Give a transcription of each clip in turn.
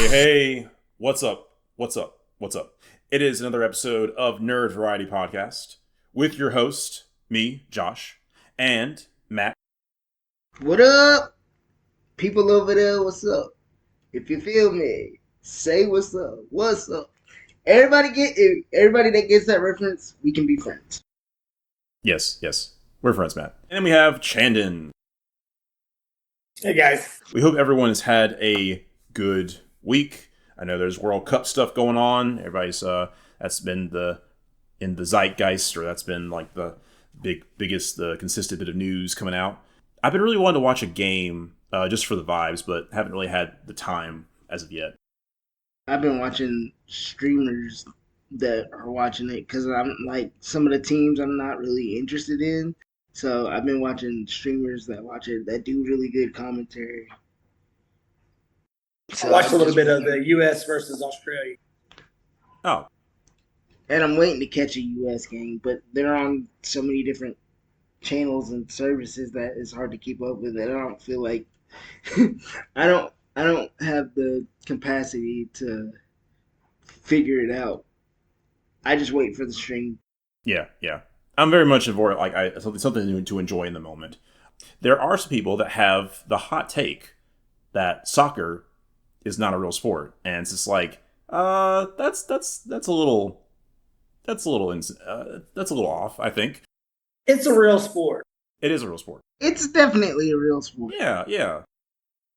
Hey, what's up? What's up? What's up? It is another episode of Nerd Variety Podcast with your host, me, Josh, and Matt. What up? People over there, what's up? If you feel me, say what's up. What's up? Everybody that gets that reference, we can be friends. Yes. We're friends, Matt. And then we have Chandon. Hey, guys. We hope everyone has had a good week. I know there's World Cup stuff going on. Everybody's that's been in the zeitgeist, or that's been like the biggest consistent bit of news coming out. I've been really wanting to watch a game just for the vibes, but haven't really had the time as of yet. I've been watching streamers that are watching it because I'm like some of the teams I'm not really interested in. So I've been watching streamers that watch it that do really good commentary. I watched a little bit of the U.S. versus Australia. Oh. And I'm waiting to catch a U.S. game, but they're on so many different channels and services that it's hard to keep up with it. I don't feel like I don't have the capacity to figure it out. I just wait for the stream. Yeah. I'm very much for something to enjoy in the moment. There are some people that have the hot take that soccer is not a real sport, and it's just like that's a little off. I think it's a real sport. It is a real sport. It's definitely a real sport. Yeah. It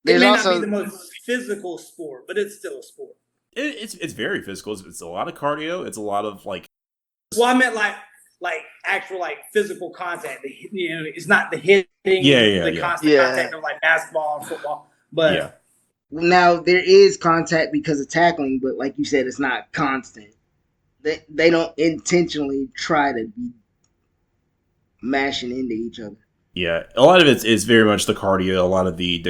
may not be the most physical sport, but it's still a sport. It's very physical. It's a lot of cardio. It's a lot of like. Well, I meant like actual like physical contact. It's not the hitting. The constant contact of like basketball and football. But yeah. Now there is contact because of tackling, but like you said, it's not constant. They don't intentionally try to be mashing into each other. Yeah, a lot of it is very much the cardio. A lot of they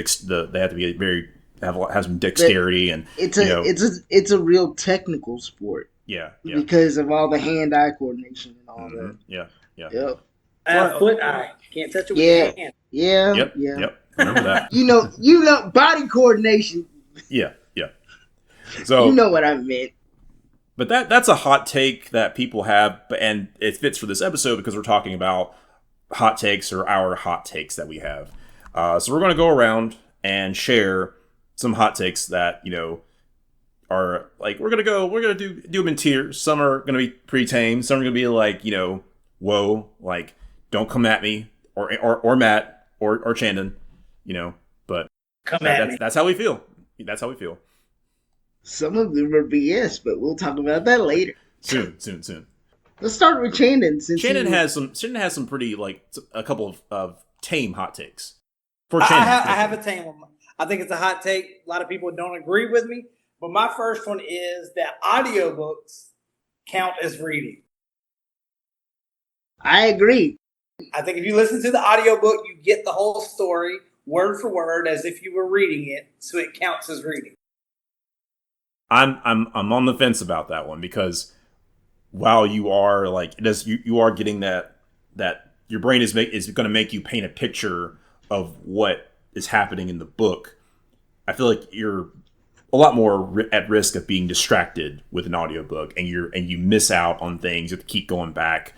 have to be have some dexterity, and it's a real technical sport. Yeah. Because of all the hand-eye coordination and all that. Yeah. Yep. Foot-eye. Can't touch it with your hand. Yeah. Yep. Remember that. you know, body coordination. Yeah. So you know what I meant. But that's a hot take that people have, and it fits for this episode because we're talking about hot takes, or our hot takes that we have. So we're going to go around and share some hot takes that, are like, we're going to do them in tiers. Some are going to be pretty tame. Some are going to be like, whoa, like, don't come at me, or Matt, or Chandon, but that's how we feel. That's how we feel. Some of them are BS, but we'll talk about that later. Soon. Let's start with Chandon. Chandon has some pretty, like, a couple of tame hot takes. For Chandon, I have a tame one. I think it's a hot take. A lot of people don't agree with me, but my first one is that audiobooks count as reading. I agree. I think if you listen to the audiobook, you get the whole story word for word as if you were reading it, so it counts as reading. I'm on the fence about that one, because while you are like, you are getting that your brain is going to make you paint a picture of what is happening in the book. I feel like you're a lot more at risk of being distracted with an audiobook, and you miss out on things. You have to keep going back.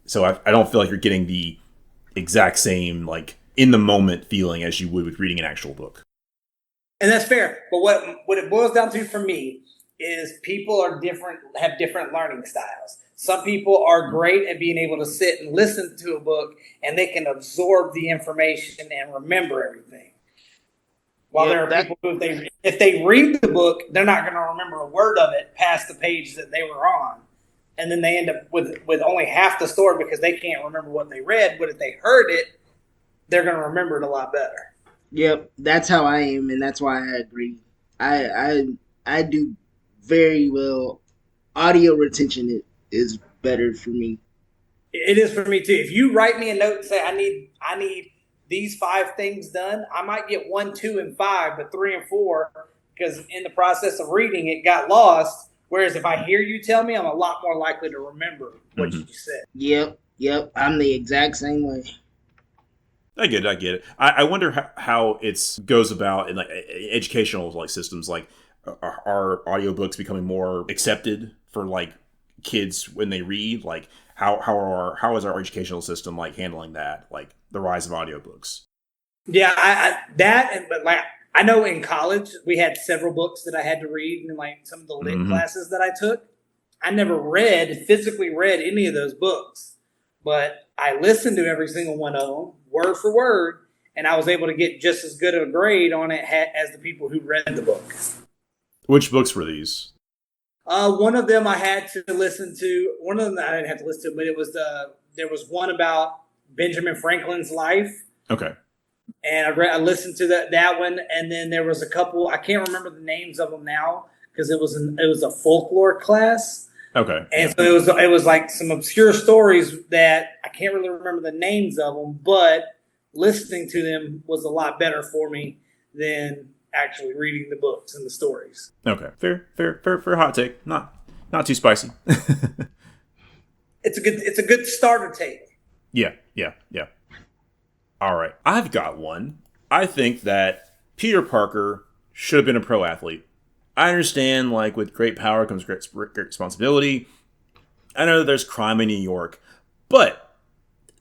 So I don't feel like you're getting the exact same, like, in the moment feeling as you would with reading an actual book. And that's fair. But what it boils down to for me is people are different, have different learning styles. Some people are great at being able to sit and listen to a book, and they can absorb the information and remember everything. While there are people who, if they read the book, they're not going to remember a word of it past the page that they were on. And then they end up with only half the story because they can't remember what they read. But if they heard it, they're going to remember it a lot better. Yep, that's how I am, and that's why I agree. I do very well. Audio retention is better for me. It is for me too. If you write me a note and say I need these 5 things done, I might get 1, 2, and 5, but 3 and 4, because in the process of reading it got lost. Whereas if I hear you tell me, I'm a lot more likely to remember what you said. Yep. I'm the exact same way. I get it. I wonder how it goes about in, like, educational, like, systems. Like, are audiobooks becoming more accepted for like kids when they read? Like how is our educational system like handling that? Like the rise of audiobooks? Yeah, but like I know in college we had several books that I had to read in like some of the lit Mm-hmm. classes that I took. I never physically read any of those books, but I listened to every single one of them, word for word, and I was able to get just as good a grade on it as the people who read the book. Which books were these? One of them I had to listen to. One of them I didn't have to listen to, but there was one about Benjamin Franklin's life, Okay. and I listened to that one, and then there was a couple. I can't remember the names of them now because it was a folklore class. Okay. And so it was like some obscure stories that I can't really remember the names of them, but listening to them was a lot better for me than actually reading the books and the stories. Okay. Fair hot take. Not too spicy. It's a good starter take. Yeah. All right. I've got one. I think that Peter Parker should have been a pro athlete. I understand, like, with great power comes great responsibility. I know that there's crime in New York, but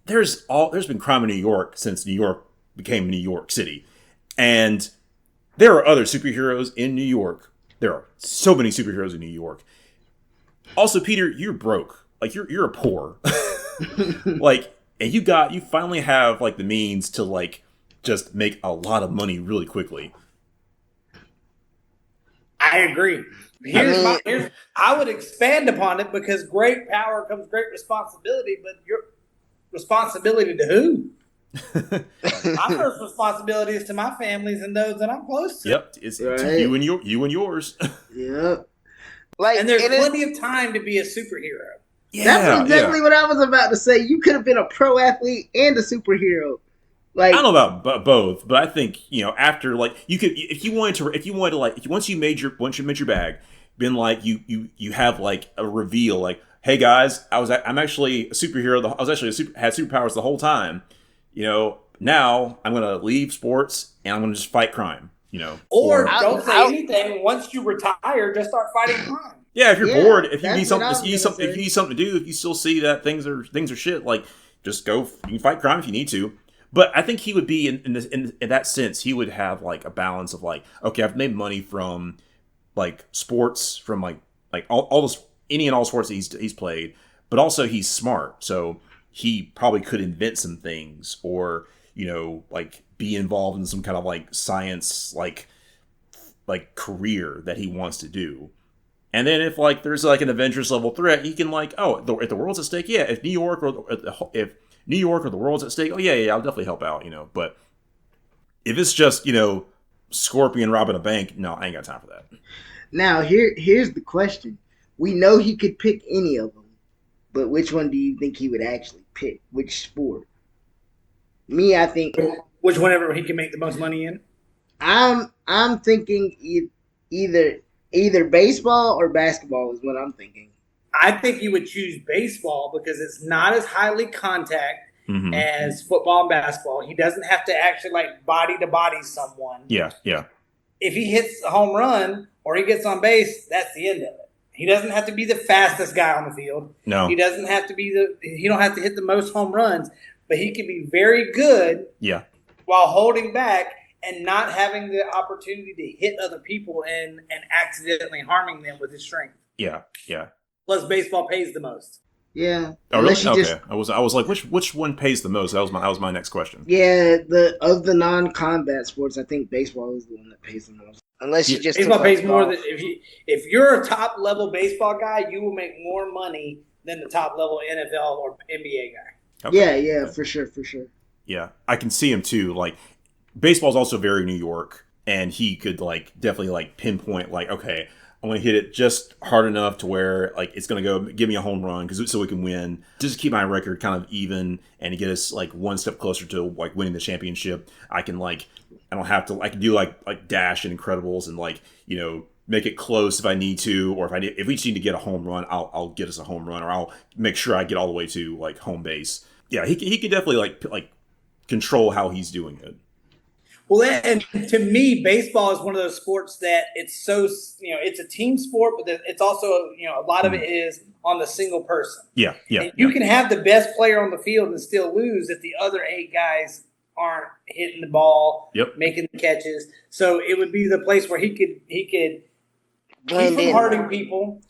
there's been crime in New York since New York became New York City. And there are other superheroes in New York. There are so many superheroes in New York. Also, Peter, you're broke. Like, you're a poor. Like, and you finally have, like, the means to, like, just make a lot of money really quickly. I agree. I would expand upon it because great power comes great responsibility, but your responsibility to who? My first responsibility is to my families and those that I'm close to. Yep, it's Right. to you and yours. Yep. And there's plenty of time to be a superhero. That's exactly what I was about to say. You could have been a pro athlete and a superhero. Like, I don't know about both, but I think after like you could if you wanted to like once you made your bag, been like you have like a reveal like, hey guys, I'm actually a superhero. I was actually had superpowers the whole time. Now I'm gonna leave sports and I'm gonna just fight crime. Or don't say anything. Once you retire, just start fighting crime. Yeah, if you're bored, if you need something, if you need something to do, if you still see that things are shit, like just go. You can fight crime if you need to. But I think he would be in that sense. He would have like a balance of like, okay, I've made money from like sports, from like all this any and all sports that he's played, but also he's smart, so he probably could invent some things or like be involved in some kind of like science like career that he wants to do. And then if like there's like an Avengers level threat, he can like, if the world's at stake, yeah. If New York or the world's at stake, yeah, I'll definitely help out, But if it's just Scorpion robbing a bank, no, I ain't got time for that. Now here's the question: we know he could pick any of them, but which one do you think he would actually pick? Which sport? Me, I think which whenever he can make the most money in. I'm thinking either baseball or basketball is what I'm thinking. I think you would choose baseball because it's not as highly contact as football and basketball. He doesn't have to actually like body to body someone. Yeah. If he hits a home run or he gets on base, that's the end of it. He doesn't have to be the fastest guy on the field. No. He doesn't have to be he don't have to hit the most home runs, but he can be very good. Yeah. While holding back and not having the opportunity to hit other people and accidentally harming them with his strength. Yeah. Plus, baseball pays the most. Yeah. Oh, really? Okay. I was like, which one pays the most? That was my next question. Yeah, of the non-combat sports, I think baseball is the one that pays the most. Unless you just baseball pays more than if you're a top level baseball guy, you will make more money than the top level NFL or NBA guy. Okay. Yeah, for sure. Yeah, I can see him too. Like, baseball's also very New York, and he could like definitely like pinpoint like, okay, I'm gonna hit it just hard enough to where like it's gonna go give me a home run so we can win, just to keep my record kind of even and to get us like one step closer to like winning the championship. I can do like dash and Incredibles and like make it close if I need to, or if we just need to get a home run, I'll get us a home run, or I'll make sure I get all the way to like home base. Yeah, he could definitely like control how he's doing it. Well, and to me, baseball is one of those sports that it's so, it's a team sport, but it's also, a lot of it is on the single person. Yeah, yeah. And you can have the best player on the field and still lose if the other 8 guys aren't hitting the ball, making the catches. So it would be the place where he could keep from hurting people,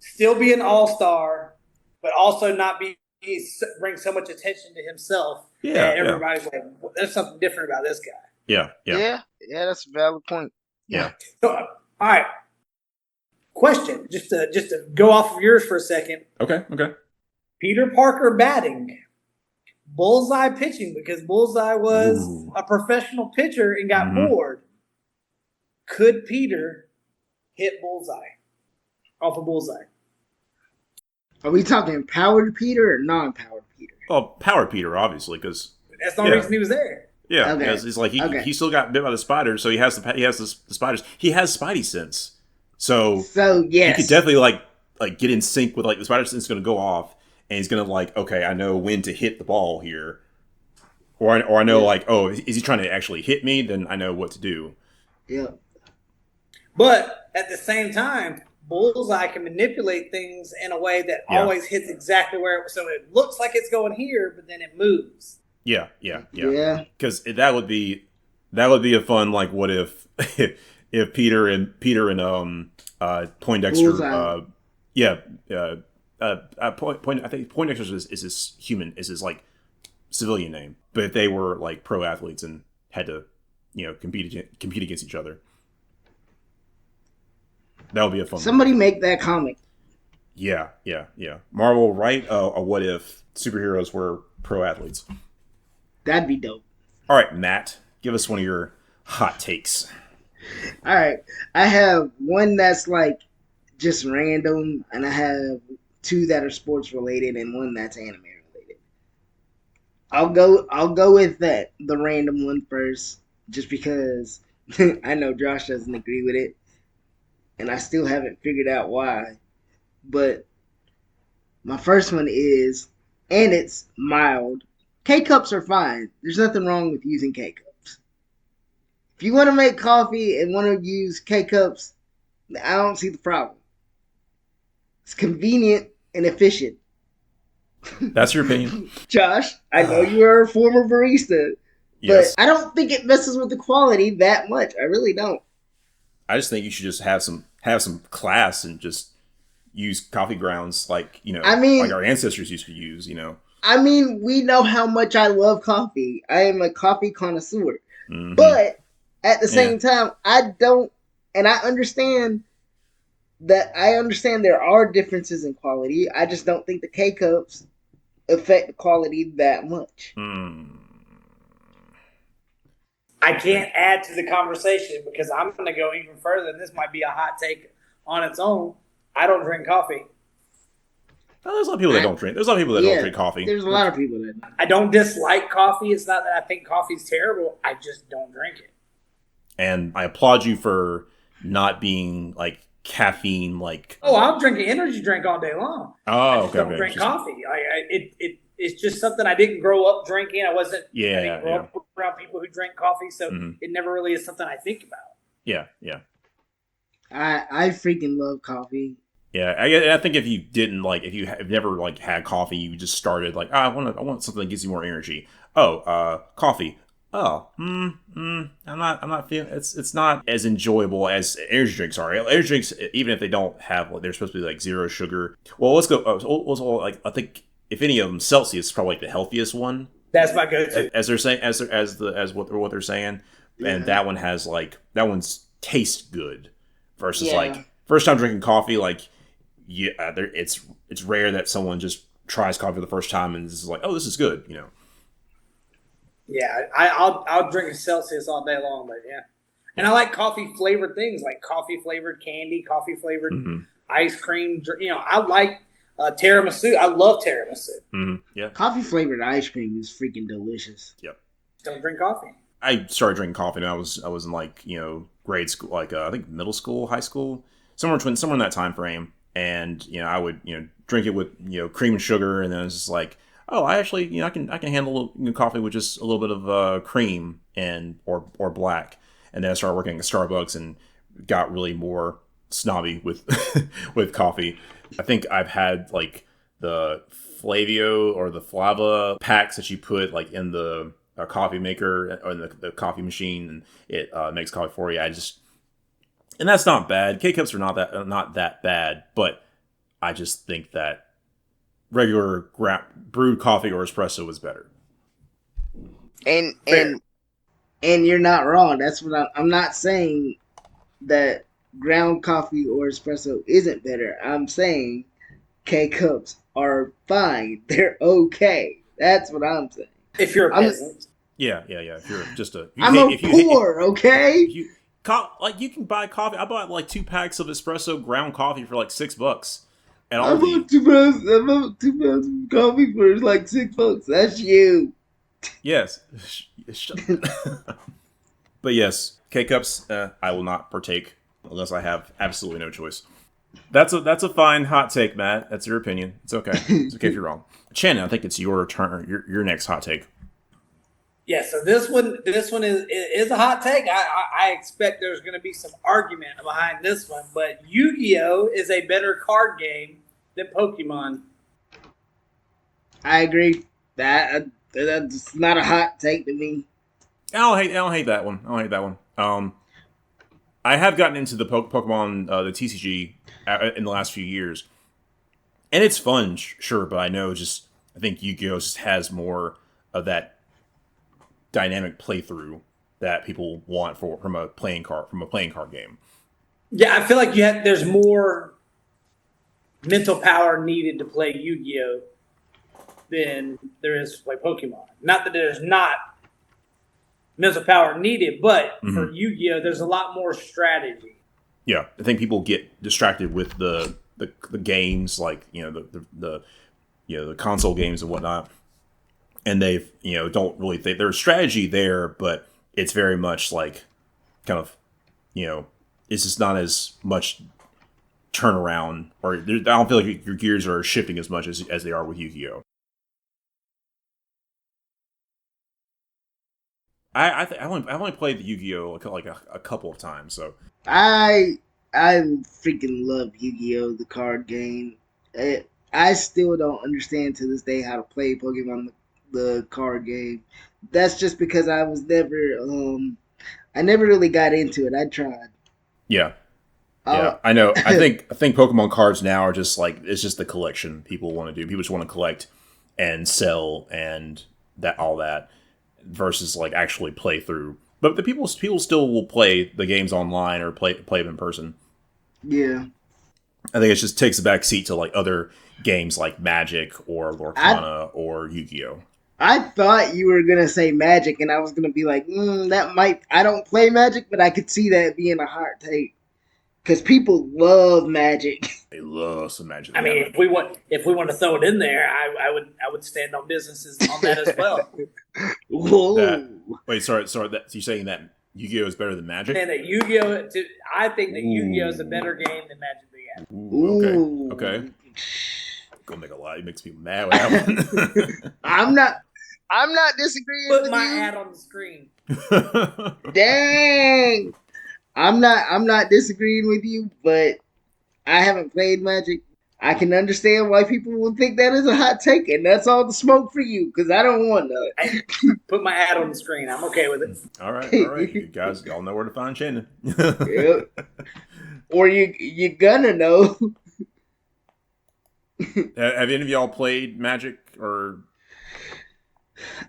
still be an all-star, but also not bring so much attention to himself that everybody's like, well, there's something different about this guy. Yeah, that's a valid point. Yeah. So, all right. Question, just to go off of yours for a second. Okay. Peter Parker batting, Bullseye pitching, because Bullseye was a professional pitcher and got bored. Could Peter hit Bullseye off of Bullseye? Are we talking powered Peter or non-powered Peter? Well, powered Peter, obviously, because that's the only reason he was there. Yeah, because it's like he still got bit by the spiders, so he has the spiders. He has Spidey sense, so yes, he could definitely like get in sync with the spider sense is going to go off, and he's going to okay, I know when to hit the ball here, or I know is he trying to actually hit me? Then I know what to do. Yeah, but at the same time, Bullseye can manipulate things in a way that always hits exactly where so it looks like it's going here, but then it moves. Yeah. Because that would be a fun what if if Peter and Poindexter, I think Poindexter is his civilian name, but if they were pro athletes and had to compete against each other, that would be a fun. Somebody make that comic. Yeah. Marvel, write a what if superheroes were pro athletes. That'd be dope. All right, Matt, give us one of your hot takes. All right. I have one that's just random, and I have 2 that are sports related and one that's anime related. I'll go with the random one first, just because I know Josh doesn't agree with it, and I still haven't figured out why. But my first one is, and it's mild, K-Cups are fine. There's nothing wrong with using K-Cups. If you want to make coffee and want to use K-Cups, I don't see the problem. It's convenient and efficient. That's your opinion? Josh, I know you're a former barista, but I don't think it messes with the quality that much. I really don't. I just think you should just have some class and just use coffee grounds like our ancestors used to use, I mean, we know how much I love coffee. I am a coffee connoisseur. Mm-hmm. But at the same time, I don't, and I understand there are differences in quality. I just don't think the K-Cups affect the quality that much. I can't add to the conversation because I'm going to go even further, and this might be a hot take on its own. I don't drink coffee. Well, there's a lot of people that don't drink. There's a lot of people that don't drink coffee. There's a lot of people that don't. I don't dislike coffee. It's not that I think coffee's terrible. I just don't drink it. And I applaud you for not being caffeine Oh, I'm drinking energy drink all day long. Oh, okay. I don't drink coffee. It's just something I didn't grow up drinking. I didn't grow up around people who drink coffee, so it never really is something I think about. Yeah. I freaking love coffee. Yeah, I think if you didn't if you have never had coffee, you just started I want something that gives you more energy. Oh, coffee. Oh, I'm not feeling it's not as enjoyable as energy drinks are. Energy drinks, even if they don't have they're supposed to be zero sugar. Well, let's go. I think if any of them, Celsius is probably the healthiest one. That's my go-to. As they're saying, as what they're saying, and that one has that one's tastes good versus first time drinking coffee it's rare that someone just tries coffee for the first time and is oh, this is good, Yeah, I'll drink a Celsius all day long, but yeah. And I like coffee flavored things like coffee flavored candy, coffee flavored ice cream. I like tiramisu. I love tiramisu. Mm-hmm. Yeah, coffee flavored ice cream is freaking delicious. Yep. Don't drink coffee. I started drinking coffee when I was in grade school, I think middle school, high school, somewhere in that time frame. And I would drink it with cream and sugar, and then it's just oh, I actually, I can handle coffee with just a little bit of cream and or black. And then I started working at Starbucks and got really more snobby with with coffee. I think I've had like the Flavio or the Flava packs that you put like in the coffee maker or in the coffee machine, and it makes coffee for you. And that's not bad. K cups are not that bad, but I just think that regular brewed coffee or espresso is better. And Fair. and you're not wrong. That's what I'm not saying that ground coffee or espresso isn't better. I'm saying K cups are fine. They're okay. That's what I'm saying. If you're a I'm peasant. Yeah. If you're just a, I'm a poor, okay? if you like you can buy coffee. I bought like 2 packs of espresso ground coffee for like $6 at I Aldi. bought 2 pounds. I bought 2 pounds of coffee for like $6. That's you. Yes. But yes, K cups. I will not partake unless I have absolutely no choice. That's a fine hot take, Matt. That's your opinion. It's okay. It's okay if you're wrong. Shannon, I think it's your turn. Your next hot take. Yeah, so this one is a hot take. I expect there's going to be some argument behind this one, but Yu-Gi-Oh is a better card game than Pokemon. I agree. That's not a hot take to me. I don't hate that one. I don't hate that one. I have gotten into the Pokemon the TCG in the last few years, and it's fun, sure. But I think Yu-Gi-Oh just has more of that dynamic playthrough that people want from a playing card game. Yeah, I feel like there's more mental power needed to play Yu-Gi-Oh than there is to play Pokemon. Not that there's not mental power needed, but for Yu-Gi-Oh, there's a lot more strategy. Yeah, I think people get distracted with the games, like the console games and whatnot, and they've don't really think there's strategy there, but it's very much like kind of it's just not as much turnaround, or I don't feel like your gears are shifting as much as they are with Yu-Gi-Oh. I've only played the Yu-Gi-Oh like a couple of times, so I freaking love Yu-Gi-Oh, the card game. I still don't understand to this day how to play Pokemon the card game. That's just because I never really got into it. I tried. yeah. Uh, Yeah, I know. I think Pokemon cards now are just like it's just the collection people want to do. People just want to collect and sell and that all that versus like actually play through. But the people still will play the games online or play them in person. yeah. I think it just takes a back seat to like other games like Magic or Lorcana or Yu-Gi-Oh. I thought you were gonna say Magic, and I was gonna be like, that might. I don't play Magic, but I could see that being a hot take because people love Magic. They love some Magic. I mean, if we want to throw it in there, I would stand on businesses on that as well. Whoa! Wait, sorry. That you're saying that Yu-Gi-Oh is better than Magic? And that Yu-Gi-Oh, I think that Yu-Gi-Oh is a better game than Magic the Gathering. Ooh, okay. Gonna make a lot. It makes people mad with that one. I'm not disagreeing Put with my you. ad on the screen. Dang. I'm not disagreeing with you, but I haven't played Magic. I can understand why people would think that is a hot take, and that's all the smoke for you, because I don't want none. Hey, put my ad on the screen. I'm okay with it. All right. You guys all know where to find Shannon. Yep. Or you're gonna know. Have any of y'all played Magic or?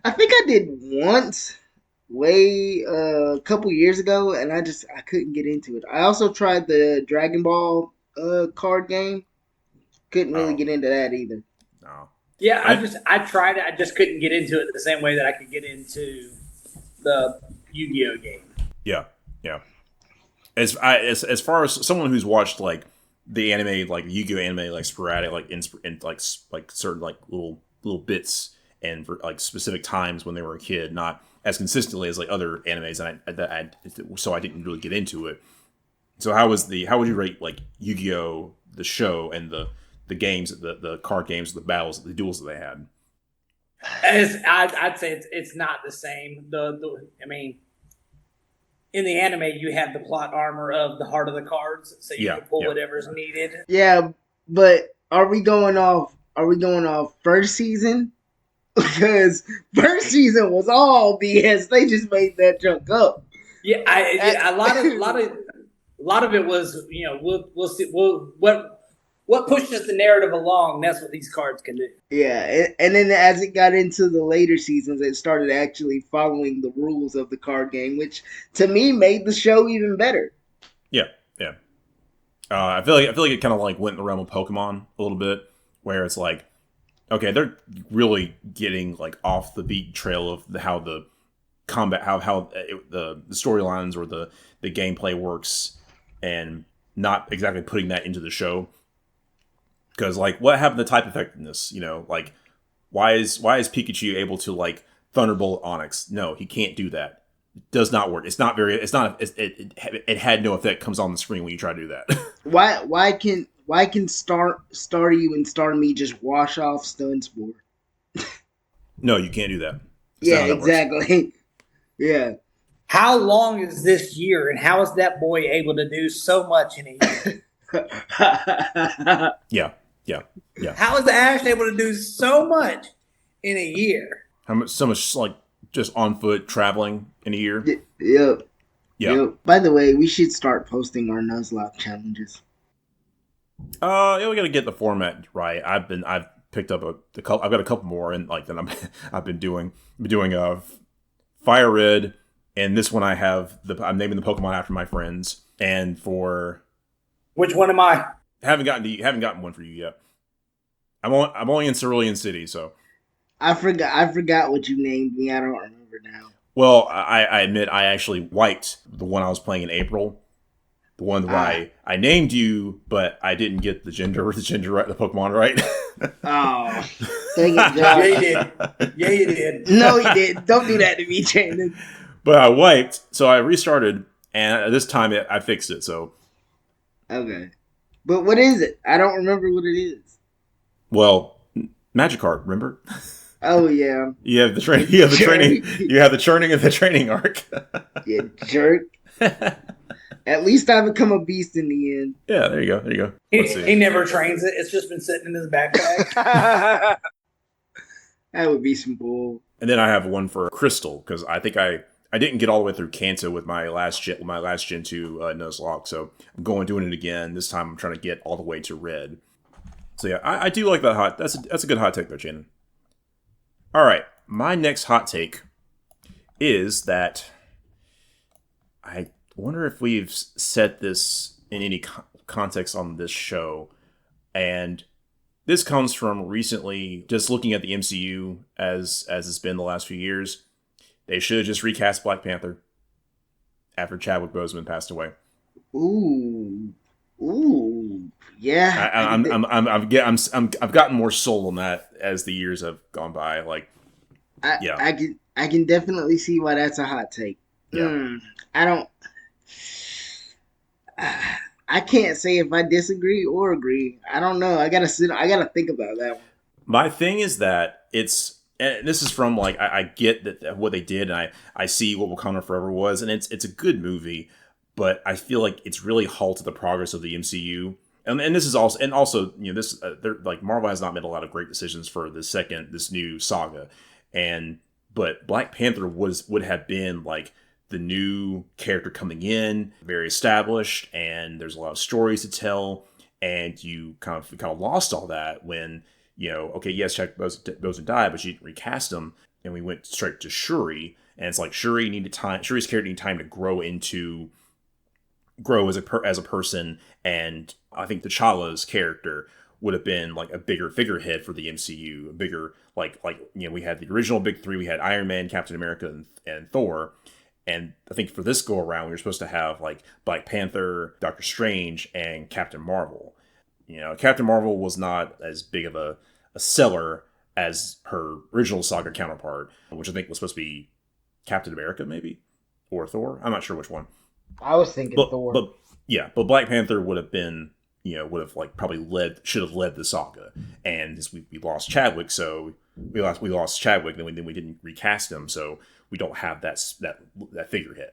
I think I did once, way a couple years ago, and I couldn't get into it. I also tried the Dragon Ball card game. Couldn't really get into that either. No. Yeah, I tried it. I just couldn't get into it the same way that I could get into the Yu-Gi-Oh game. Yeah. As far as someone who's watched like the anime, like Yu-Gi-Oh anime, like sporadic, like in like certain like little bits and for like specific times when they were a kid, not as consistently as like other animes, and so I didn't really get into it. So how would you rate like Yu-Gi-Oh the show and the games, the card games, the battles, the duels that they had? I'd say it's not the same. I mean, in the anime, you have the plot armor of the heart of the cards, so you can pull whatever's needed. Yeah, but are we going off? Are we going off first season? Because first season was all BS. They just made that junk up. Yeah, a lot of it was, you know, we'll see what pushes the narrative along. That's what these cards can do. Yeah, and then as it got into the later seasons, it started actually following the rules of the card game, which to me made the show even better. Yeah, yeah. I feel like it kind of like went in the realm of Pokemon a little bit, where it's like, okay, they're really getting like off the beat trail of how the combat, the storylines or the gameplay works, and not exactly putting that into the show. Because like, what happened to type effectiveness? You know, like why is Pikachu able to like Thunderbolt Onix? No, he can't do that. It does not work. It's not very. It's not. It had no effect. Comes on the screen when you try to do that. Why can Staryu and Starmie just wash off Stun Spore? No, you can't do that. Yeah, exactly. Yeah. How long is this year, and how is that boy able to do so much in a year? Yeah. How is Ash able to do so much in a year? So much like just on foot traveling in a year. Yep. By the way, we should start posting our Nuzlocke challenges. Yeah, we got to get the format right. I've picked up I've got a couple more, and like then I've been doing Fire Red, and this one I'm naming the Pokemon after my friends, and for which one am I? Haven't gotten one for you yet. I'm only in Cerulean City, so I forgot what you named me. I don't remember now. Well, I admit I actually wiped the one I was playing in April. The one where I named you, but I didn't get the gender right, the Pokemon right. Oh, dang it, Josh. Yeah, you did. Yeah, you did. No, you did. Don't do that to me, Chandon. But I wiped, so I restarted, and this time I fixed it. So okay, but what is it? I don't remember what it is. Well, Magikarp, remember? Oh yeah. You have the training. You have the training. You have the churning of the training arc. Yeah, jerk. At least I become a beast in the end. Yeah, there you go. There you go. He never trains it. It's just been sitting in his backpack. That would be some bull. And then I have one for Crystal, because I think I didn't get all the way through Kanto with my last Gen 2 Nuzlocke, so I'm doing it again. This time I'm trying to get all the way to Red. So yeah, I do like that that's a good hot take there, Shannon. All right, my next hot take is that I wonder if we've said this in any context on this show, and this comes from recently just looking at the MCU as it's been the last few years. They should have just recast Black Panther after Chadwick Boseman passed away. Ooh, yeah. I've gotten more soul on that as the years have gone by. Like, I can definitely see why that's a hot take. Yeah. I can't say if I disagree or agree. I don't know. I gotta think about that one. My thing is that and this is from like I get that what they did, and I see what Wakanda Forever was, and it's a good movie, but I feel like it's really halted the progress of the MCU. And this is also you know this like Marvel has not made a lot of great decisions for this new saga, but Black Panther would have been like the new character coming in, very established, and there's a lot of stories to tell, and you kind of lost all that when, you know, okay, yes, Chadwick Boseman died, but you didn't recast him, and we went straight to Shuri, and it's like Shuri's character needed time to grow as a person, and I think T'Challa's character would have been like a bigger figurehead for the MCU, a bigger like you know, we had the original big three, we had Iron Man, Captain America, and Thor. And I think for this go around, we were supposed to have like Black Panther, Doctor Strange, and Captain Marvel. You know, Captain Marvel was not as big of a seller as her original saga counterpart, which I think was supposed to be Captain America, maybe, or Thor. I'm not sure which one. I was thinking Thor. But Black Panther would have been, you know, would have like probably should have led the saga, and we lost Chadwick, so we lost Chadwick, then we didn't recast him, so we don't have that figurehead.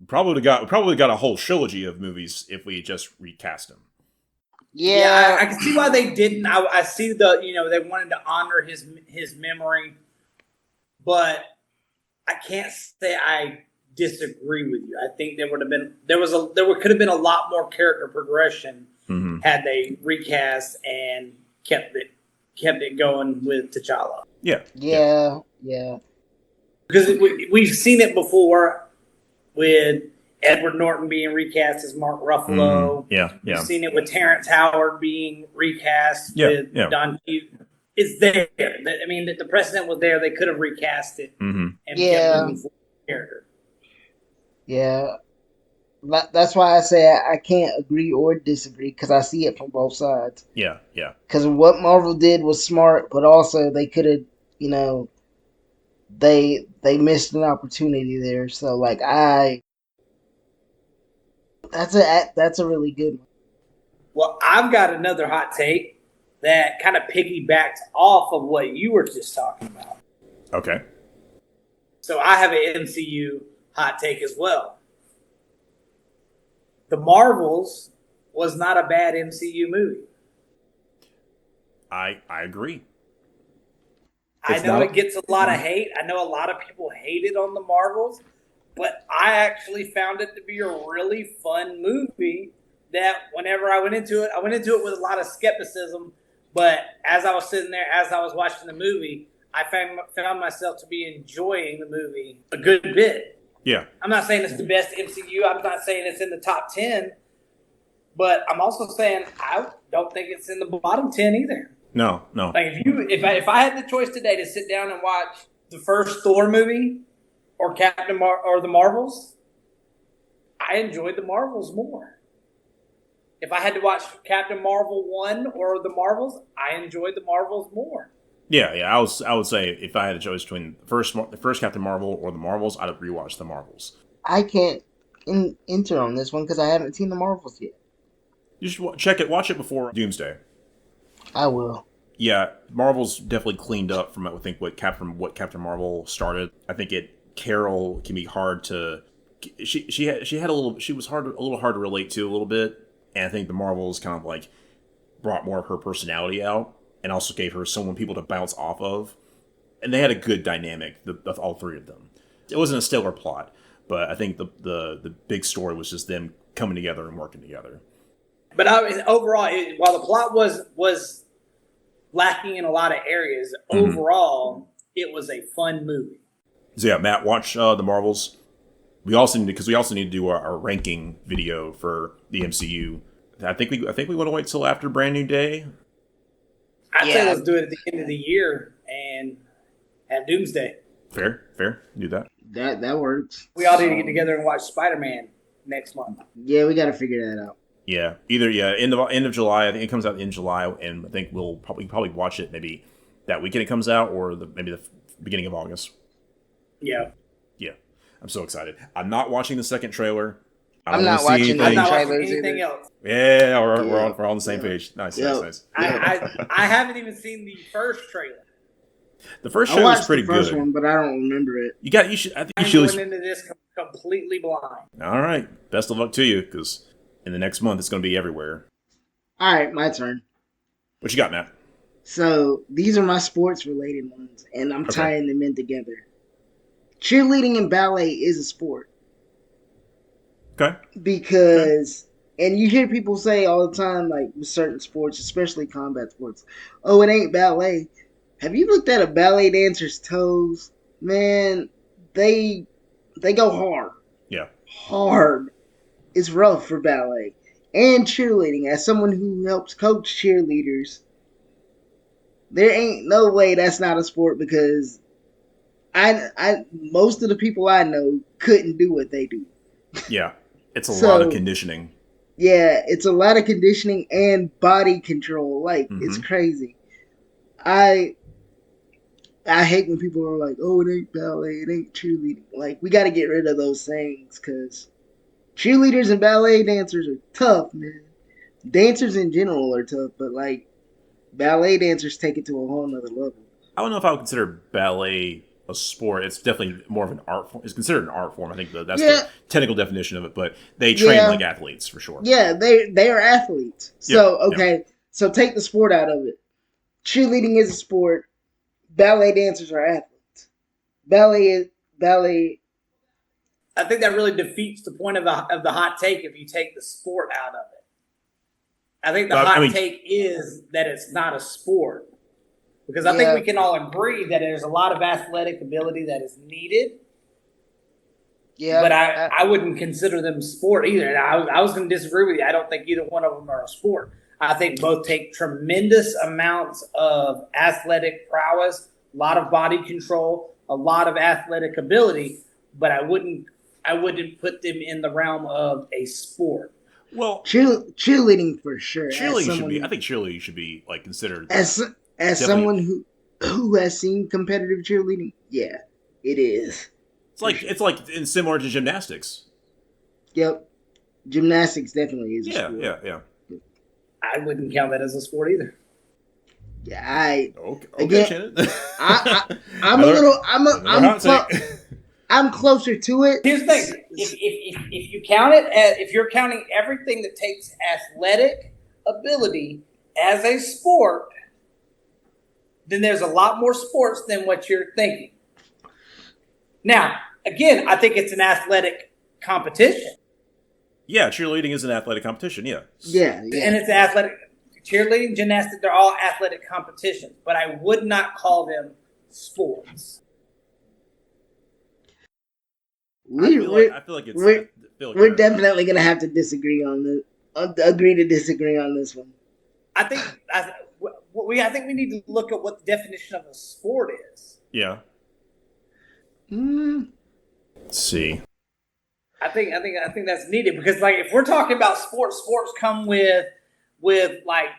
Probably got a whole trilogy of movies if we just recast him. Yeah, I can see why they didn't. I see they wanted to honor his memory, but I can't say I disagree with you. I think there could have been a lot more character progression had they recast and kept it going with T'Challa. Yeah. Because we've seen it before with Edward Norton being recast as Mark Ruffalo. We've seen it with Terrence Howard being recast with Don Cheadle. It's there. I mean, the precedent was there. They could have recast it and kept moving forward with the character. Yeah. That's why I say I can't agree or disagree, because I see it from both sides. Yeah. Because what Marvel did was smart, but also they could have, they missed an opportunity there. So like that's a really good one. Well, I've got another hot take that kind of piggybacks off of what you were just talking about. Okay. So I have an MCU hot take as well. The Marvels was not a bad MCU movie. I agree. I know it gets a lot of hate. I know a lot of people hated on the Marvels, but I actually found it to be a really fun movie that whenever I went into it with a lot of skepticism, but as I was sitting there, as I was watching the movie, I found myself to be enjoying the movie a good bit. Yeah. I'm not saying it's the best MCU. I'm not saying it's in the top 10, but I'm also saying I don't think it's in the bottom 10 either. No. Like if I had the choice today to sit down and watch the first Thor movie or or the Marvels, I enjoyed the Marvels more. If I had to watch Captain Marvel 1 or the Marvels, I enjoyed the Marvels more. Yeah. I would say if I had a choice between the first Captain Marvel or the Marvels, I'd rewatch the Marvels. I can't enter on this one because I haven't seen the Marvels yet. You should watch it before Doomsday. I will. Yeah, Marvel's definitely cleaned up from I think what Captain Marvel started. I think Carol can be hard to. She had a little hard to relate to a little bit, and I think the Marvels kind of like brought more of her personality out, and also gave her people to bounce off of, and they had a good dynamic. All three of them. It wasn't a stellar plot, but I think the big story was just them coming together and working together. But overall, while the plot was lacking in a lot of areas, overall, it was a fun movie. So yeah, Matt, watch the Marvels. We also need to do our ranking video for the MCU. I think we want to wait till after Brand New Day. I'd say let's do it at the end of the year and have Doomsday. Fair, do that. That works. We all need to get together and watch Spider-Man next month. Yeah, we got to figure that out. Yeah, end of July. I think it comes out in July, and I think we'll probably watch it maybe that weekend it comes out, or maybe the beginning of August. Yeah. I'm so excited. I'm not watching the second trailer. I'm not watching anything else. Yeah, we're on the same page. Nice. I haven't even seen the first trailer. The first trailer was pretty good. I watched the first one, but I don't remember it. I'm going into this completely blind. All right. Best of luck to you, because in the next month it's going to be everywhere. All right, my turn. What you got, Matt? So these are my sports-related ones, and I'm tying them in together. Cheerleading and ballet is a sport. Okay. Because, and you hear people say all the time, like with certain sports, especially combat sports, oh, it ain't ballet. Have you looked at a ballet dancer's toes? Man, they go hard. Yeah. Hard. It's rough for ballet. And cheerleading, as someone who helps coach cheerleaders, there ain't no way that's not a sport, because I most of the people I know couldn't do what they do. Yeah. It's a lot of conditioning. Yeah, it's a lot of conditioning and body control. Like, it's crazy. I hate when people are like, oh, it ain't ballet, it ain't cheerleading. Like, we got to get rid of those things, because cheerleaders and ballet dancers are tough, man. dancers in general are tough, but like ballet dancers take it to a whole nother level. I don't know if I would consider ballet a sport. It's definitely more of an art form. It's considered an art form. I think that's Yeah. the technical definition of it. But they train Yeah. like athletes for sure. Yeah, they are athletes. So Yeah, okay, so take the sport out of it. Cheerleading is a sport. Ballet dancers are athletes. Ballet. I think that really defeats the point of the hot take if you take the sport out of it. I think the hot take is that it's not a sport. Because I think we can all agree that there's a lot of athletic ability that is needed. Yeah, but I wouldn't consider them sport either. And I was going to disagree with you. I don't think either one of them are a sport. I think both take tremendous amounts of athletic prowess, a lot of body control, a lot of athletic ability, but I wouldn't put them in the realm of a sport. Well, cheerleading for sure. Cheerleading should be. I think cheerleading should be like considered as someone who has seen competitive cheerleading. Yeah, it is. It's like similar to gymnastics. Yep, gymnastics definitely is. Yeah, a sport. Yeah. I wouldn't count that as a sport either. Yeah, okay, again, I'm closer to it. Here's the thing: if you count it if you're counting everything that takes athletic ability as a sport, then there's a lot more sports than what you're thinking. Now, again, I think it's an athletic competition. Yeah, cheerleading is an athletic competition. Yeah. And it's athletic. Cheerleading, gymnastics, they're all athletic competitions, but I would not call them sports. I feel like we're definitely gonna have to disagree on this. Agree to disagree on this one. I think we need to look at what the definition of a sport is. Yeah. Let's see. I think that's needed because, like, if we're talking about sports come with like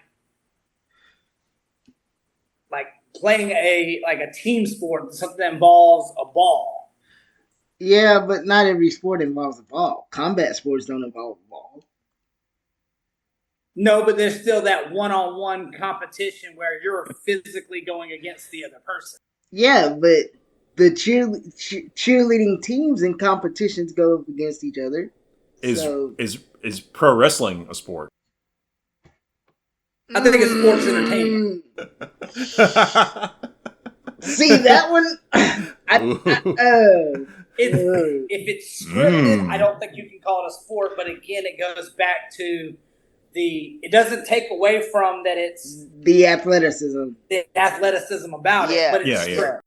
playing a team sport, something that involves a ball. Yeah, but not every sport involves a ball. Combat sports don't involve a ball. No, but there's still that one-on-one competition where you're physically going against the other person. Yeah, but the cheerleading teams and competitions go up against each other. Is pro wrestling a sport? I think it's sports entertainment. See that one? If it's scripted, I don't think you can call it a sport. But again, it goes back to it doesn't take away from that it's the athleticism about it. But it's scripted.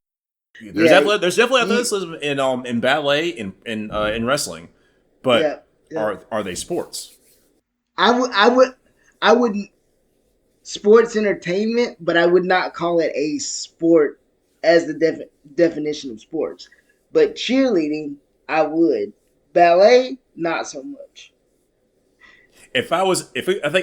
There's definitely athleticism in ballet in wrestling, but are they sports? I wouldn't sports entertainment, but I would not call it a sport as the definition of sports. But cheerleading, I would. Ballet, not so much. I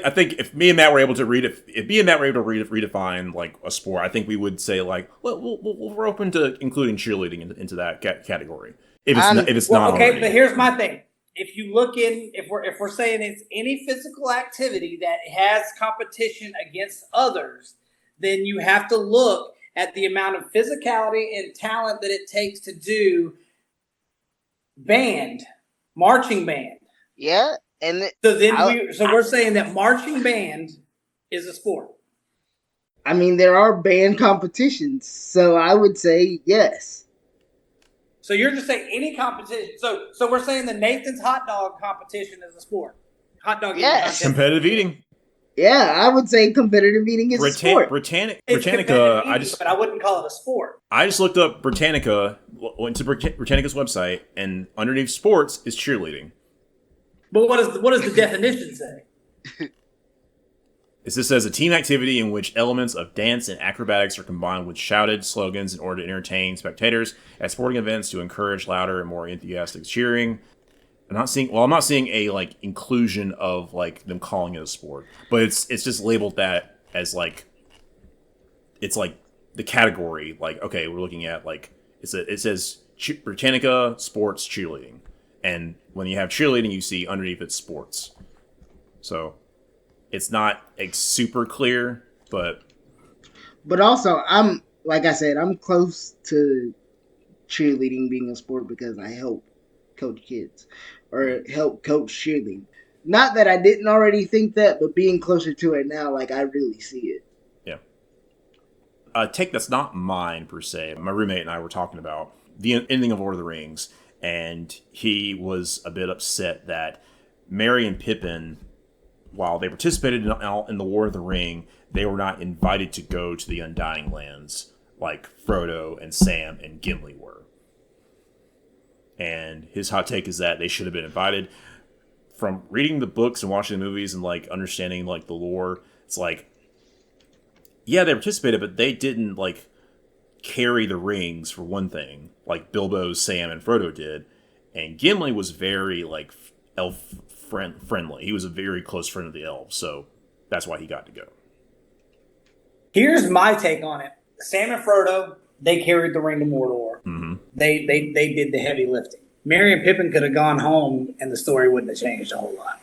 think if me and Matt were able to redefine like a sport, I think we would say like, we're open to including cheerleading into that category. If it's not okay, already. But here's my thing: if you look if we're saying it's any physical activity that has competition against others, then you have to look at the amount of physicality and talent that it takes to do marching band. Yeah. We're saying that marching band is a sport. I mean, there are band competitions, so I would say yes. So you're just saying any competition. So we're saying the Nathan's hot dog competition is a sport. Hot dog eating. Yes. Competitive eating. Yeah, I would say competitive eating is a sport. Britannica. But I wouldn't call it a sport. I just looked up Britannica, went to Britannica's website, and underneath sports is cheerleading. But what does the definition say? This says a team activity in which elements of dance and acrobatics are combined with shouted slogans in order to entertain spectators at sporting events to encourage louder and more enthusiastic cheering. I'm not seeing a like inclusion of like them calling it a sport, but it's just labeled that as like it's like the category. Like, okay, we're looking at like it says Britannica sports cheerleading. And when you have cheerleading, you see underneath it sports. So, It's not like super clear, but also, I'm like I said, I'm close to cheerleading being a sport because I help coach kids or help coach cheerleading. Not that I didn't already think that, but being closer to it now, like I really see it. yeah. A take that's not mine per se. My roommate and I were talking about the ending of Lord of the Rings, and he was a bit upset that Merry and Pippin, while they participated in the War of the Ring, they were not invited to go to the Undying Lands like Frodo and Sam and Gimli were. And his hot take is that they should have been invited. From reading the books and watching the movies and like understanding like the lore, it's like, yeah, they participated, but they didn't like carry the rings for one thing, like Bilbo, Sam, and Frodo did. And Gimli was very like elf friendly. He was a very close friend of the elves, so that's why he got to go. Here's my take on it. Sam and Frodo, they carried the ring to Mordor. Mm-hmm. They did the heavy lifting. Merry and Pippin could have gone home, and the story wouldn't have changed a whole lot.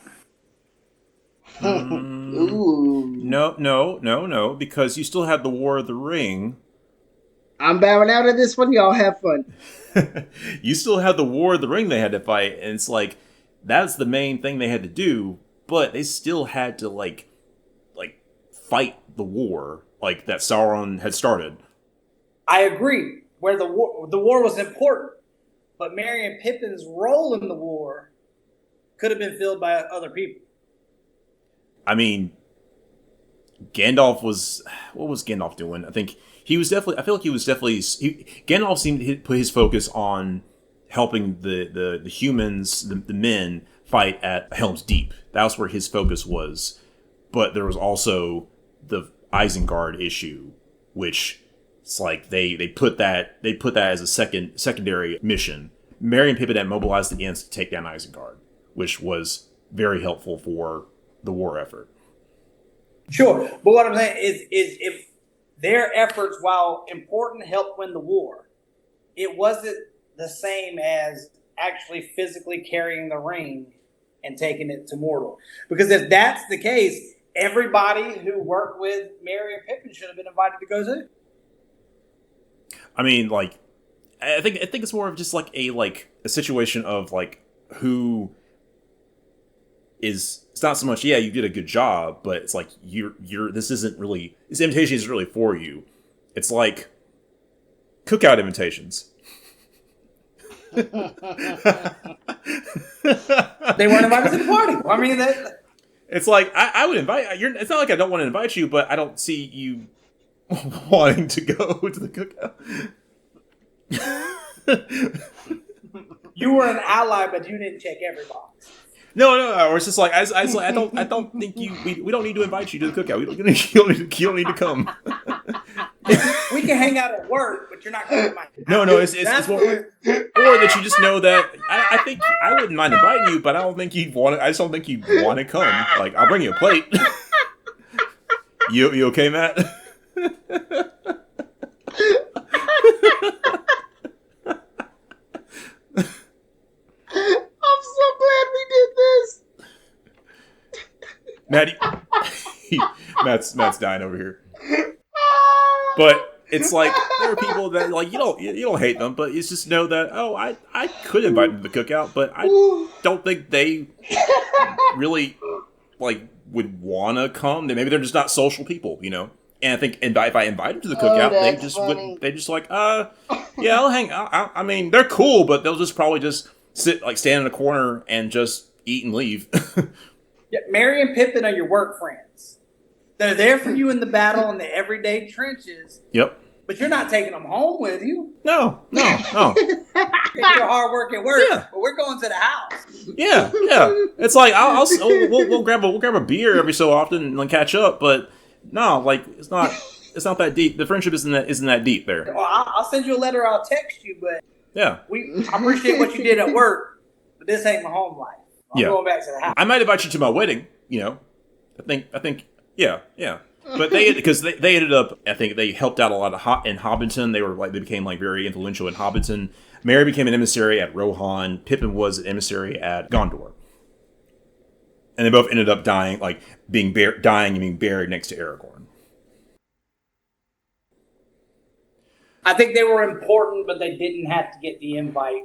Ooh. No, because you still had the War of the Ring. I'm bowing out of this one. Y'all have fun. You still had the War of the Ring they had to fight, and it's like that's the main thing they had to do, but they still had to like fight the war like that Sauron had started. I agree. Where the war was important, but Merry and Pippin's role in the war could have been filled by other people. I mean, Gandalf was... What was Gandalf doing? I think he was definitely... I feel like he was definitely... Gandalf seemed to put his focus on helping the humans, the men, fight at Helm's Deep. That was where his focus was. But there was also the Isengard issue, which... It's like they put that as a secondary mission. Merry and Pippin had mobilized the Ents to take down Isengard, which was very helpful for the war effort. Sure, but what I'm saying is if their efforts, while important, helped win the war, it wasn't the same as actually physically carrying the ring and taking it to Mordor. Because if that's the case, everybody who worked with Merry and Pippin should have been invited to go too. I mean, like, I think it's more of just like a situation of like who is. It's not so much, yeah, you did a good job, but it's like this invitation isn't really for you. It's like cookout invitations. They weren't invited to the party. I mean, it's like I would invite. It's not like I don't want to invite you, but I don't see you wanting to go to the cookout. You were an ally, but you didn't check every box. No. It's just like I don't think we don't need to invite you to the cookout. You don't need to come. We can hang out at work, but you're not going to my. No. It's more, or that you just know that I think I wouldn't mind inviting you, but I don't think you'd want to. I just don't think you'd want to come. Like, I'll bring you a plate. You okay, Matt? I'm so glad we did this. Matt's dying over here. But it's like there are people that like you don't hate them, but you just know that I could invite them to the cookout, but I don't think they really like would want to come. Maybe they're just not social people, you know. And I think if I invite them to the cookout, they just like yeah, I'll hang. I mean, they're cool, but they'll just probably just stand in a corner and just eat and leave. Yeah, Merry and Pippin are your work friends. They're there for you in the battle in the everyday trenches. Yep. But you're not taking them home with you. No. It's your hard work at work. Yeah. But we're going to the house. Yeah. It's like we'll grab a beer every so often and like catch up, but no, like it's not that deep. The friendship isn't that deep there. Well, I'll send you a letter. I'll text you, but yeah, I appreciate what you did at work, but this ain't my home life. I'm going back to the house. I might invite you to my wedding. You know, I think yeah. But they ended up. I think they helped out a lot in Hobbiton. They became like very influential in Hobbiton. Merry became an emissary at Rohan. Pippin was an emissary at Gondor. And they both ended up dying, like dying and being buried next to Aragorn. I think they were important, but they didn't have to get the invite.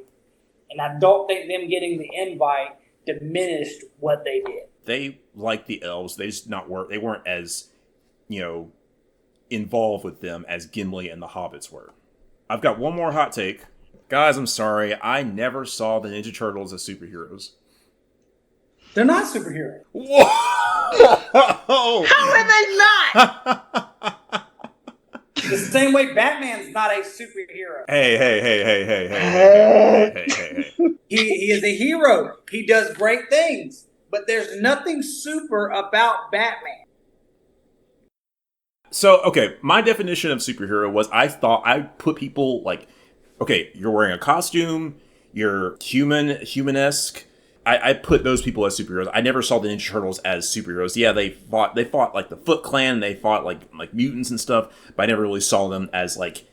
And I don't think them getting the invite diminished what they did. They, like the elves, they weren't as, involved with them as Gimli and the hobbits were. I've got one more hot take. Guys, I'm sorry. I never saw the Ninja Turtles as superheroes. They're not superheroes. Whoa! How are they not? The same way Batman's not a superhero. Hey. He is a hero. He does great things. But there's nothing super about Batman. So, okay, my definition of superhero was I thought I put people like, okay, you're wearing a costume, you're human-esque. I put those people as superheroes. I never saw the Ninja Turtles as superheroes. Yeah, they fought like the Foot Clan, they fought like mutants and stuff, but I never really saw them as like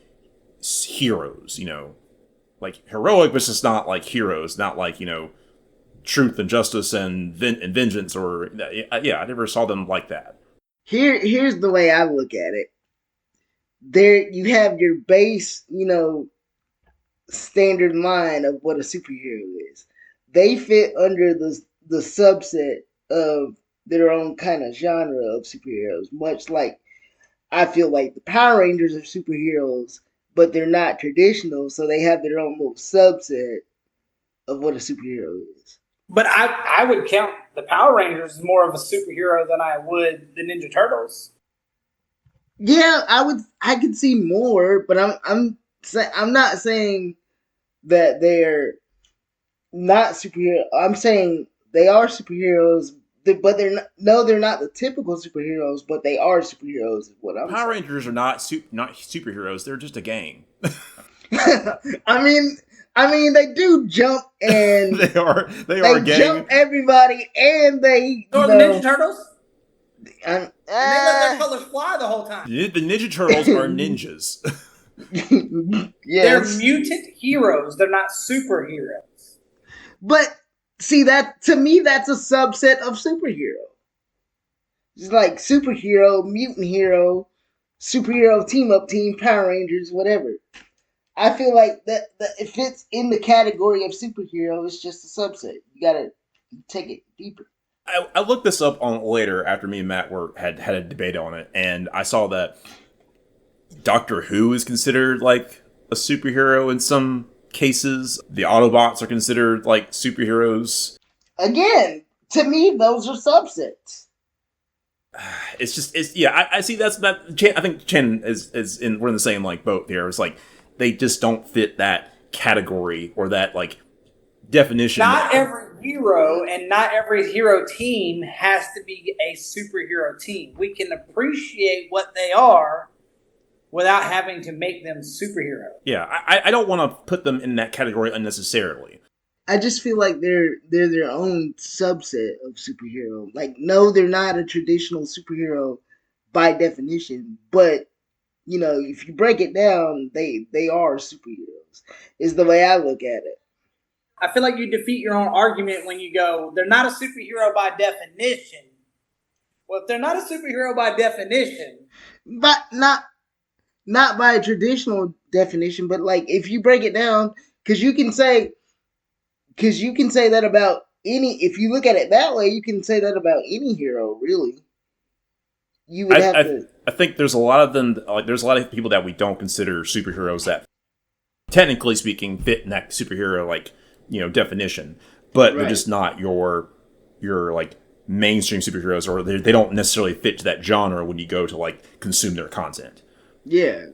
heroes, like heroic, but just not like heroes, not like, truth and justice and vengeance, or I never saw them like that. Here's the way I look at it. There you have your base, standard line of what a superhero is. They fit under the subset of their own kind of genre of superheroes, much like I feel like the Power Rangers are superheroes, but they're not traditional, so they have their own little subset of what a superhero is. But I would count the Power Rangers as more of a superhero than I would the Ninja Turtles. Yeah, I could see more, but I'm not saying that they're not superhero. I'm saying they are superheroes, but they're not the typical superheroes, but they are superheroes. Is what I'm saying. Power Rangers are not superheroes. They're just a gang. I mean, they do jump and they are a gang. They jump everybody, and they the Ninja Turtles. And they let their colors fly the whole time. The Ninja Turtles are ninjas. Yes. They're mutant heroes. They're not superheroes. But see, that to me, that's a subset of superhero. It's like superhero, mutant hero, superhero team up team, Power Rangers, whatever. I feel like that it fits in the category of superhero. It's just a subset. You gotta take it deeper. I looked this up on later after me and Matt had a debate on it, and I saw that Doctor Who is considered like a superhero in some cases. The Autobots are considered like superheroes. Again, to me, those are subsets. I see that. I think Chen we're in the same like boat here. It's like they just don't fit that category or that like definition. Not every hero and not every hero team has to be a superhero team. We can appreciate what they are without having to make them superheroes. Yeah, I don't want to put them in that category unnecessarily. I just feel like they're their own subset of superhero. Like, no, they're not a traditional superhero by definition, but if you break it down, they are superheroes. Is the way I look at it. I feel like you defeat your own argument when you go, they're not a superhero by definition. Well, if they're not a superhero by definition, but not by a traditional definition, but like if you break it down, because you can say that about any. If you look at it that way, you can say that about any hero, really. You would have to. I think there's a lot of them. Like, there's a lot of people that we don't consider superheroes that, technically speaking, fit in that superhero definition, but they're just not your like mainstream superheroes, or they don't necessarily fit to that genre when you go to like consume their content. Yeah.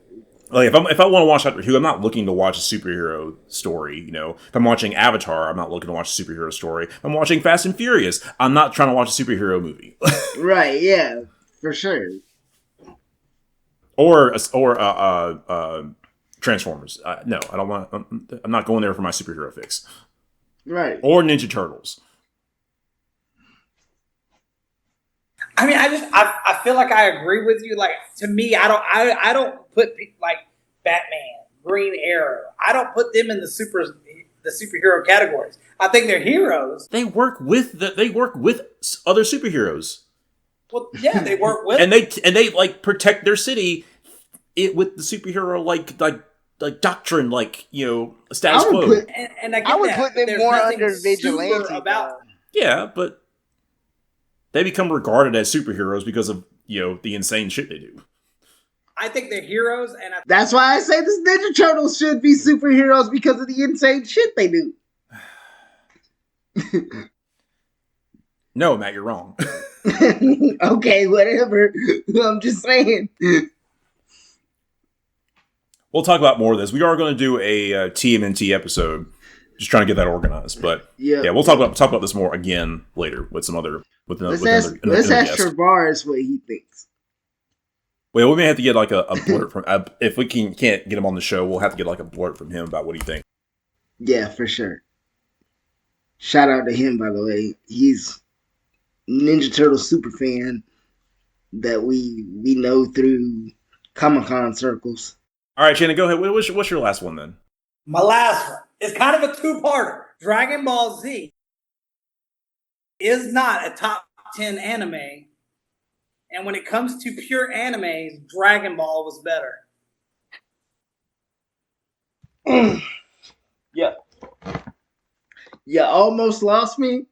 Like if I want to watch Doctor Who, I'm not looking to watch a superhero story. If I'm watching Avatar, I'm not looking to watch a superhero story. If I'm watching Fast and Furious, I'm not trying to watch a superhero movie. Right. Yeah. For sure. Or Transformers. No, I don't want. I'm not going there for my superhero fix. Right. Or Ninja Turtles. I mean, I feel like I agree with you. Like, to me, I don't put like Batman, Green Arrow. I don't put them in the the superhero categories. I think they're heroes. They work with other superheroes. Well, yeah, they work with, and they like protect their city with the superhero like doctrine, like, you know, status quo. And I get I would that, put but them there's more nothing under super vigilante about. Yeah, but they become regarded as superheroes because of, you know, the insane shit they do. I think they're heroes, and That's why I say the Ninja Turtles should be superheroes because of the insane shit they do. No, Matt, you're wrong. Okay, whatever. I'm just saying. We'll talk about more of this. We are going to do a TMNT episode, just trying to get that organized. But yeah, we'll talk about this more again later with some other Let's ask Travaris what he thinks. Well, we may have to get like a blurt from if we can't get him on the show. We'll have to get like a blurt from him about what he thinks. Yeah, for sure. Shout out to him, by the way. He's Ninja Turtle super fan that we know through Comic-Con circles. All right, Shannon, go ahead. What's your last one then? My last one is kind of a two-parter. Dragon Ball Z is not a top 10 anime. And when it comes to pure animes, Dragon Ball was better. Yeah. You almost lost me,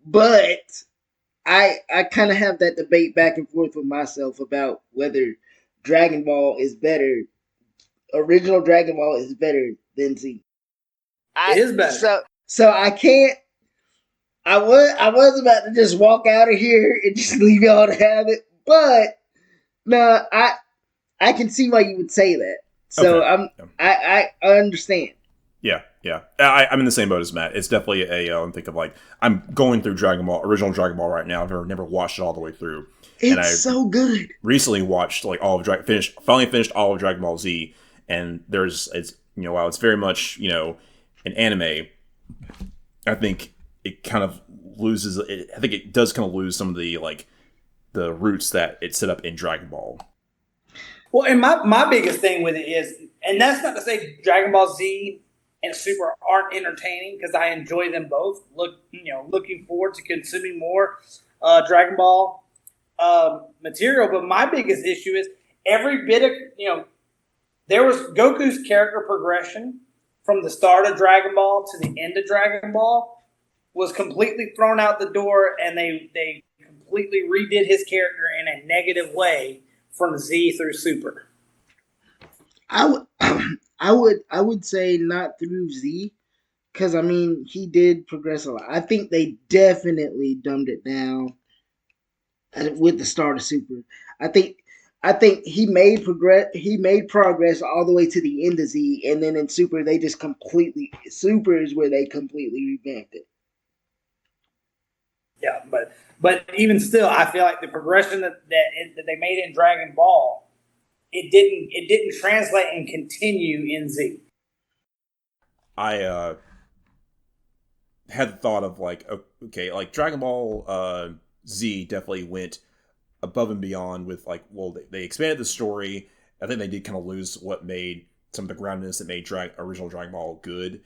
but I kind of have that debate back and forth with myself about whether Dragon Ball is better. Original Dragon Ball is better than Z. It is better. So I can't. I was about to just walk out of here and just leave y'all to have it, but no, I can see why you would say that. So okay. I understand. Yeah. I'm in the same boat as Matt. It's definitely I'm thinking like I'm going through original Dragon Ball right now. I've never watched it all the way through. It's so good. Recently watched like finally finished all of Dragon Ball Z, and while it's very much, you know, an anime, I think it kind of loses. I think it does kind of lose some of the the roots that it set up in Dragon Ball. Well, and my biggest thing with it is, and that's not to say Dragon Ball Z and Super aren't entertaining, because I enjoy them both. Looking forward to consuming more Dragon Ball material. But my biggest issue is every bit of there was Goku's character progression from the start of Dragon Ball to the end of Dragon Ball was completely thrown out the door, and they completely redid his character in a negative way from Z through Super. I would say not through Z, because I mean he did progress a lot. I think they definitely dumbed it down with the start of Super. I think he made progress all the way to the end of Z, and then in Super they just Super is where they completely revamped it. Yeah, but even still, I feel like the progression that they made in Dragon Ball, it didn't translate and continue in Z. I had the thought of like Dragon Ball Z definitely went above and beyond with they expanded the story. I think they did kind of lose what made some of the groundedness that made original Dragon Ball good,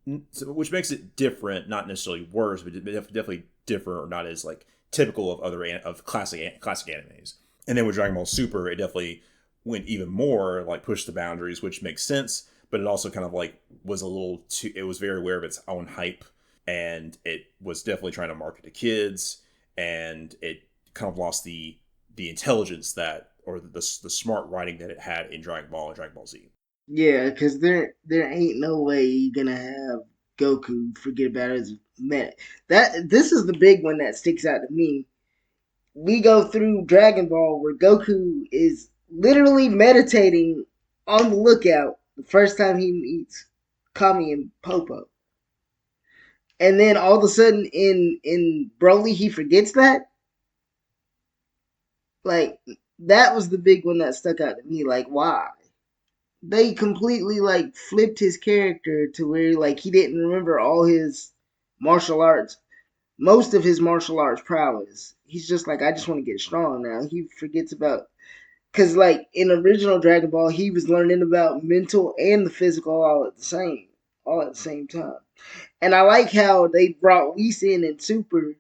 which makes it different, not necessarily worse, but definitely different, or not as typical of classic animes. And then with Dragon Ball Super, it definitely went even more pushed the boundaries, which makes sense, but it also kind of was a little too. It was very aware of its own hype, and it was definitely trying to market to kids, and it kind of lost the intelligence or the smart writing that it had in Dragon Ball and Dragon Ball Z. Yeah, because there ain't no way you're gonna have Goku forget about his this is the big one that sticks out to me. We go through Dragon Ball where Goku is literally meditating on the lookout the first time he meets Kami and Popo. And then all of a sudden in Broly he forgets that. That was the big one that stuck out to me. Why? They completely flipped his character to where he didn't remember all his martial arts, most of his martial arts prowess. He's just I just want to get strong now. He forgets about, because in original Dragon Ball he was learning about mental and the physical all at the same time. And I like how they brought Whis in Super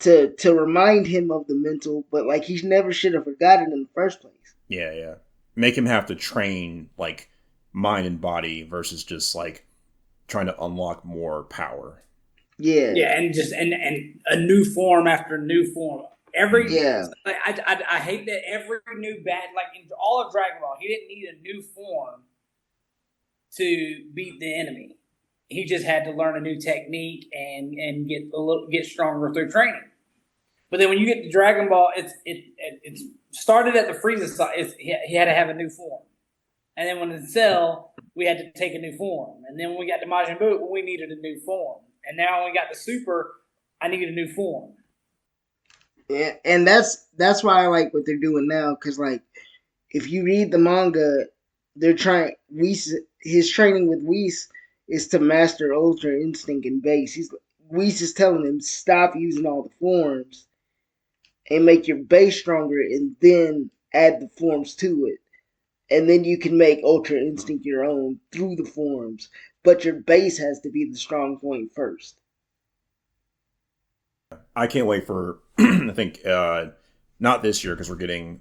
to remind him of the mental, but like he never should have forgotten in the first place. Yeah. Make him have to train like mind and body versus just like trying to unlock more power. Yeah. Yeah, and just and a new form after new form. Yeah. I hate that every new bad, like in all of Dragon Ball, he didn't need a new form to beat the enemy. He just had to learn a new technique and get stronger through training. But then when you get to Dragon Ball, it started at the Frieza side. He had to have a new form, and then when it's Cell, we had to take a new form, and then when we got to Majin Buu, we needed a new form, and now when we got to Super, I needed a new form. Yeah, and that's why I like what they're doing now, because like if you read the manga, they're trying his training with Whis is to master Ultra Instinct and Base. Whis is telling him stop using all the forms and make your base stronger, and then add the forms to it, and then you can make Ultra Instinct your own through the forms. But your base has to be the strong point first. I can't wait for I think not this year because we're getting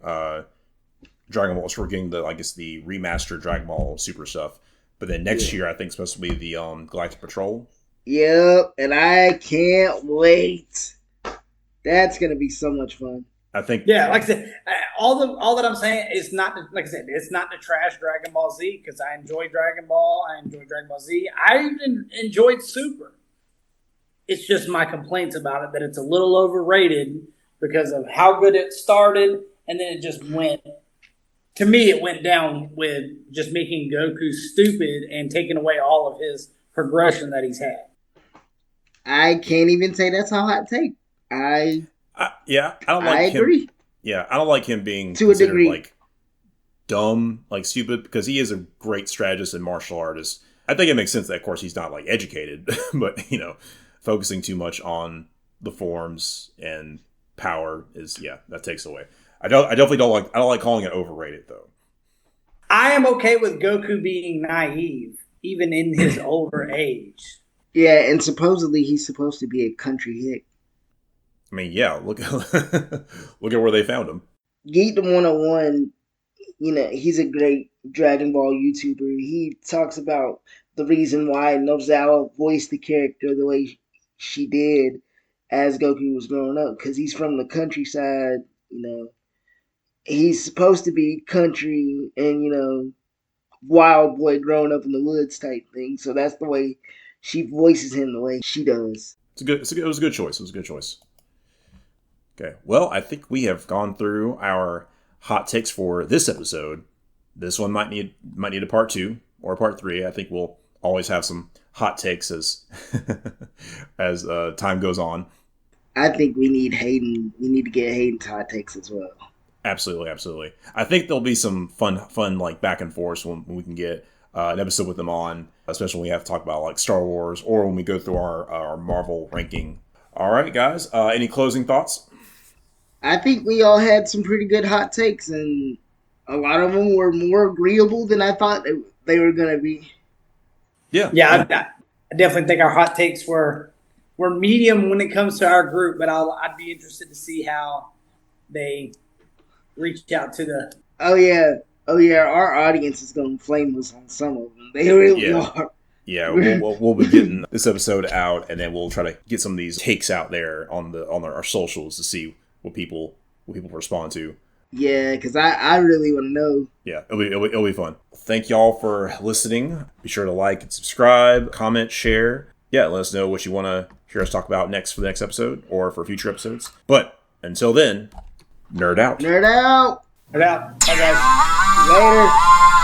Dragon Ball. So we're getting the remastered Dragon Ball Super stuff. But then next year I think it's supposed to be the Galactic Patrol. Yep, and I can't wait. That's gonna be so much fun. I think. Yeah, like I said, all that I'm saying is not like I said, it's not to trash Dragon Ball Z because I enjoy Dragon Ball. I enjoy Dragon Ball Z. I even enjoyed Super. It's just my complaints about it that it's a little overrated because of how good it started, and then it just went. To me, it went down with just making Goku stupid and taking away all of his progression that he's had. I can't even say that's a hot take. I don't like him. Agree. Yeah, I don't like him being to a degree like dumb, like stupid, because he is a great strategist and martial artist. I think it makes sense that, of course, he's not like educated, but focusing too much on the forms and power that takes away. I definitely don't like calling it overrated though. I am okay with Goku being naive, even in his older age. Yeah, and supposedly he's supposed to be a country hick. I mean, yeah, look at where they found him. Geekdom 101, he's a great Dragon Ball YouTuber. He talks about the reason why Nozawa voiced the character the way she did as Goku was growing up, because he's from the countryside, He's supposed to be country and, wild boy growing up in the woods type thing. So that's the way she voices him the way she does. It was a good choice. It was a good choice. Okay, well, I think we have gone through our hot takes for this episode. This one might need a part 2 or part 3. I think we'll always have some hot takes as as time goes on. I think we need Hayden. We need to get Hayden's hot takes as well. Absolutely. I think there'll be some fun like back and forth when we can get an episode with them on, especially when we have to talk about like Star Wars or when we go through our Marvel ranking. All right, guys. Any closing thoughts? I think we all had some pretty good hot takes, and a lot of them were more agreeable than I thought they were going to be. Yeah. I definitely think our hot takes were medium when it comes to our group, but I'd be interested to see how they reach out to the. Oh yeah, our audience is going to flame us on some of them. They really are. Yeah, we'll be getting this episode out, and then we'll try to get some of these takes out there on our socials to see what people respond to. Yeah, because I really want to know. Yeah, it'll be fun. Thank y'all for listening. Be sure to like and subscribe, comment, share. Yeah, let us know what you want to hear us talk about next for the next episode or for future episodes. But until then, nerd out. Nerd out. Nerd out. Bye, guys. Later.